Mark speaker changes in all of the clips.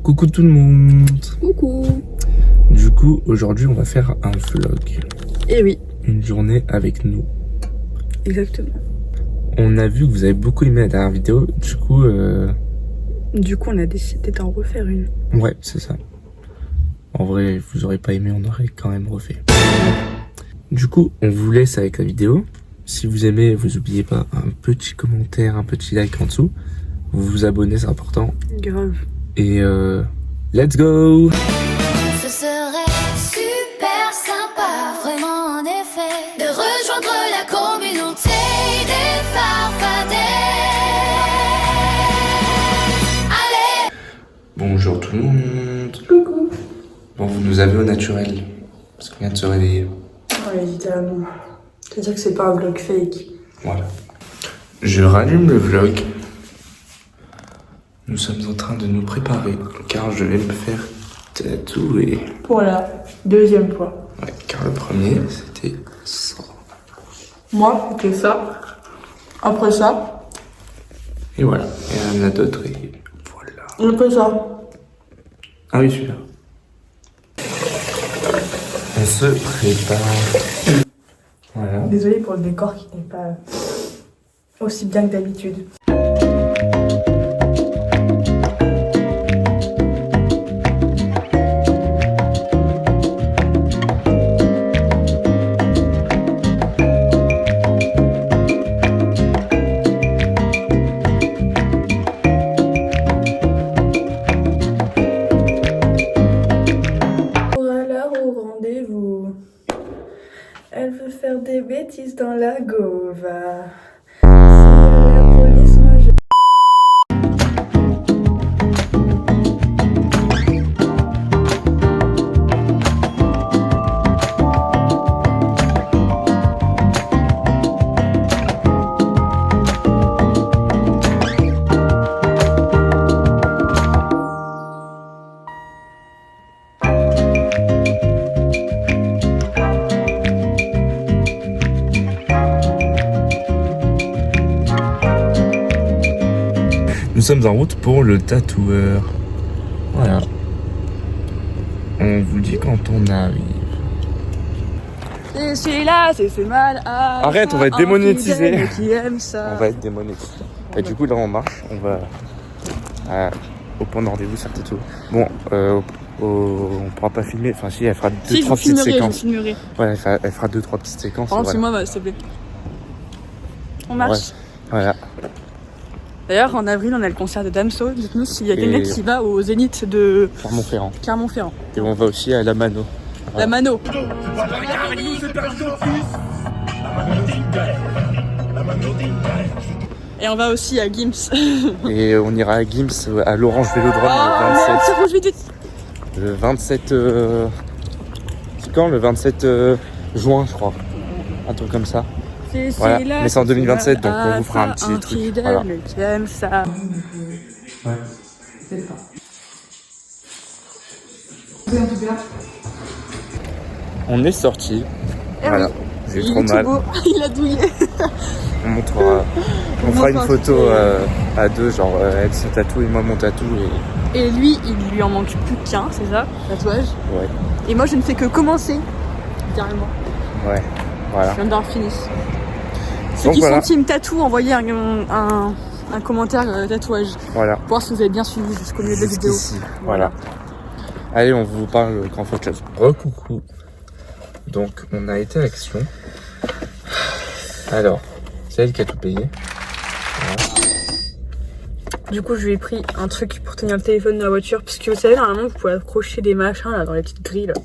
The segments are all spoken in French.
Speaker 1: Coucou tout le monde.
Speaker 2: Coucou.
Speaker 1: Du coup, aujourd'hui, on va faire un vlog.
Speaker 2: Et oui.
Speaker 1: Une journée avec nous.
Speaker 2: Exactement.
Speaker 1: On a vu que vous avez beaucoup aimé la dernière vidéo.
Speaker 2: Du coup, on a décidé d'en refaire une.
Speaker 1: Ouais, c'est ça. En vrai, vous aurez pas aimé, on aurait quand même refait. Du coup, on vous laisse avec la vidéo. Si vous aimez, vous oubliez pas un petit commentaire, un petit like en dessous. Vous vous abonnez, c'est important.
Speaker 2: Grave.
Speaker 1: Et let's go!
Speaker 3: Ce serait super sympa, vraiment en effet, de rejoindre la communauté des farfadets. Allez!
Speaker 1: Bonjour tout le monde.
Speaker 2: Coucou.
Speaker 1: Bon, vous nous avez au naturel. Parce qu'on vient de se réveiller.
Speaker 2: Ouais, littéralement. C'est-à-dire que c'est pas un vlog fake.
Speaker 1: Voilà. Je rallume le vlog. Nous sommes en train de nous préparer car je vais me faire tatouer.
Speaker 2: Pour la deuxième fois.
Speaker 1: Ouais, car le premier c'était ça.
Speaker 2: Moi, c'était ça. Après ça.
Speaker 1: Et voilà. Et il y en a d'autres et voilà.
Speaker 2: Après ça.
Speaker 1: Ah oui, celui-là. On se prépare. Voilà.
Speaker 2: Désolée pour le décor qui n'est pas aussi bien que d'habitude. Elle veut faire des bêtises dans la gova. Si la police, moi je...
Speaker 1: Nous sommes en route pour le tatoueur. Voilà. On vous dit quand on arrive.
Speaker 2: Et celui-là, c'est mal à...
Speaker 1: Arrête, on va être démonétisé.
Speaker 2: Qui aime ça.
Speaker 1: On va être démonétisé. Et du coup, là, on marche. On va au point de rendez-vous, ça tatouer. Bon, on pourra pas filmer. Enfin, si, elle fera deux, trois petites séquences.
Speaker 2: Je
Speaker 1: Ouais, elle fera 2-3 petites séquences.
Speaker 2: Par contre,
Speaker 1: voilà.
Speaker 2: moi, s'il te plaît. On marche.
Speaker 1: Ouais. Voilà.
Speaker 2: D'ailleurs, en avril, on a le concert de Damso. Dites-nous s'il y a quelqu'un qui va au Zénith de Clermont-Ferrand.
Speaker 1: Et on va aussi à la Mano.
Speaker 2: La Mano. Et on va aussi à Gims.
Speaker 1: Et on ira à Gims, à l'Orange Vélodrome
Speaker 2: C'est rouge vite.
Speaker 1: le 27... C'est quand le 27 juin, je crois. Un truc comme ça. Voilà. Mais c'est en 2027, donc on vous fera un petit truc. Voilà.
Speaker 2: Qui aime ça.
Speaker 1: Ouais.
Speaker 2: C'est ça.
Speaker 1: On est sorti.
Speaker 2: Eh
Speaker 1: Voilà.
Speaker 2: oui.
Speaker 1: J'ai
Speaker 2: Il
Speaker 1: trop
Speaker 2: est tout
Speaker 1: mal.
Speaker 2: beau. Il a douillé.
Speaker 1: On montrera. On fera une photo à deux, genre elle se tatoue et moi mon tatou.
Speaker 2: Et lui, il lui en manque plus qu'un, c'est ça, tatouage.
Speaker 1: Ouais.
Speaker 2: Et moi, je ne fais que commencer, littéralement.
Speaker 1: Ouais. Voilà.
Speaker 2: Je viens d'avoir fini. Ceux
Speaker 1: Donc
Speaker 2: qui
Speaker 1: voilà.
Speaker 2: sont team tatou, envoyez un commentaire tatouage.
Speaker 1: Voilà.
Speaker 2: Pour voir si vous avez bien suivi jusqu'au milieu de la vidéo.
Speaker 1: Jusqu'ici. Voilà. Allez, on vous parle quand faut autre chose. Recoucou. Donc, on a été à Action. Alors, c'est elle qui a tout payé. Voilà.
Speaker 2: Du coup, je lui ai pris un truc pour tenir le téléphone dans la voiture. Parce que vous savez, normalement, vous pouvez accrocher des machins là, dans les petites grilles. Là.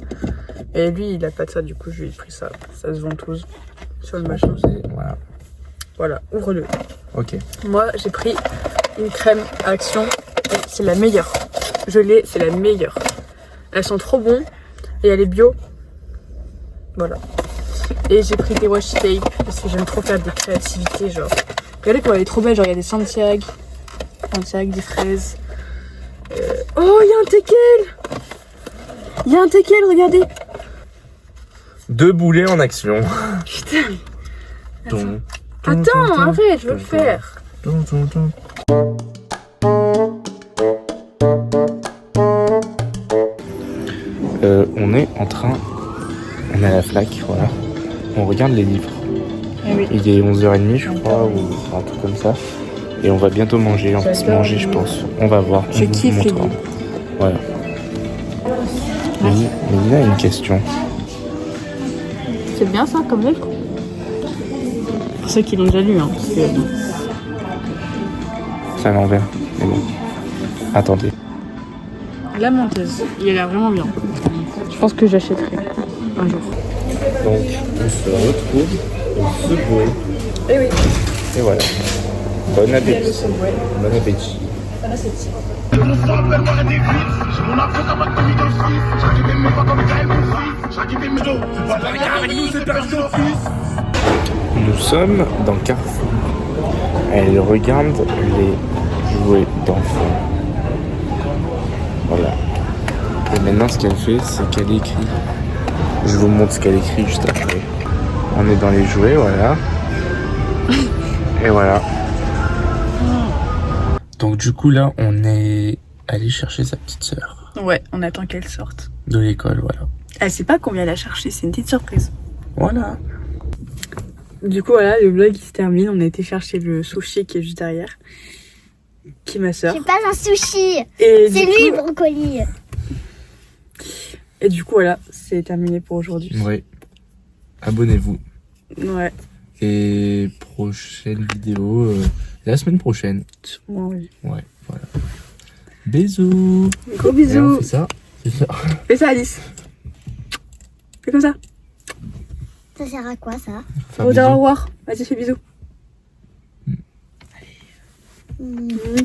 Speaker 2: Et lui, il a pas de ça. Du coup, je lui ai pris ça. Ça se ventouse sur le machin.
Speaker 1: Voilà.
Speaker 2: Voilà, ouvre-le.
Speaker 1: Ok.
Speaker 2: Moi, j'ai pris une crème Action. C'est la meilleure. Je l'ai, c'est la meilleure. Elles sont trop bonnes. Et elle est bio. Voilà. Et j'ai pris des washi tape. Parce que j'aime trop faire des créativités. Genre, regardez comment elle est trop belle. Genre, il y a des Santiago, des fraises. Oh, il y a un teckel. Il y a un teckel, regardez.
Speaker 1: 2 boulets en action.
Speaker 2: Putain. Attends, arrête, je veux le faire.
Speaker 1: on est à la FNAC, voilà. On regarde les livres.
Speaker 2: Eh oui.
Speaker 1: Il est 11h30 je crois, ou un truc comme ça. Et on va bientôt manger, on va se manger je pense. On va voir,
Speaker 2: Je
Speaker 1: on vous
Speaker 2: kiffe les
Speaker 1: montrera.
Speaker 2: livres.
Speaker 1: Voilà. Mélina a une question.
Speaker 2: C'est bien ça comme livre? Pour ceux qui l'ont déjà lu, hein. Parce que...
Speaker 1: C'est à l'envers, mais bon. Attendez.
Speaker 2: La menteuse, il a l'air vraiment bien. Je pense que j'achèterai un jour.
Speaker 1: Donc, on se retrouve au Subway.
Speaker 2: Eh oui.
Speaker 1: Et voilà. Bon appétit. Bon appétit. Nous sommes dans Carrefour. Elle regarde les jouets d'enfants. Voilà. Et maintenant, ce qu'elle fait, c'est qu'elle écrit. Je vous montre ce qu'elle écrit juste après. On est dans les jouets, voilà. Et voilà. Donc du coup, là, on est allé chercher sa petite sœur.
Speaker 2: Ouais, on attend qu'elle sorte.
Speaker 1: De l'école, voilà.
Speaker 2: Elle sait pas qu'on vient la chercher, c'est une petite surprise.
Speaker 1: Voilà.
Speaker 2: Du coup, voilà, le vlog il se termine. On a été chercher le sushi qui est juste derrière. Qui est ma sœur.
Speaker 4: C'est pas un sushi,
Speaker 2: Et
Speaker 4: c'est
Speaker 2: du
Speaker 4: lui
Speaker 2: coup-
Speaker 4: le brocoli.
Speaker 2: Et du coup, voilà, c'est terminé pour aujourd'hui.
Speaker 1: Oui. Abonnez-vous.
Speaker 2: Ouais,
Speaker 1: Et prochaine vidéo, la semaine prochaine.
Speaker 2: sûrement, oui.
Speaker 1: Ouais, voilà. Bisous.
Speaker 2: Gros
Speaker 1: Et on
Speaker 2: bisous.
Speaker 1: fait ça. C'est ça.
Speaker 2: Fais ça, Alice. Fais comme ça.
Speaker 4: Ça sert à quoi ça?
Speaker 1: Faire
Speaker 2: Au
Speaker 1: bisous.
Speaker 2: revoir. Vas-y, fais bisous.
Speaker 4: Hmm.
Speaker 2: Mm.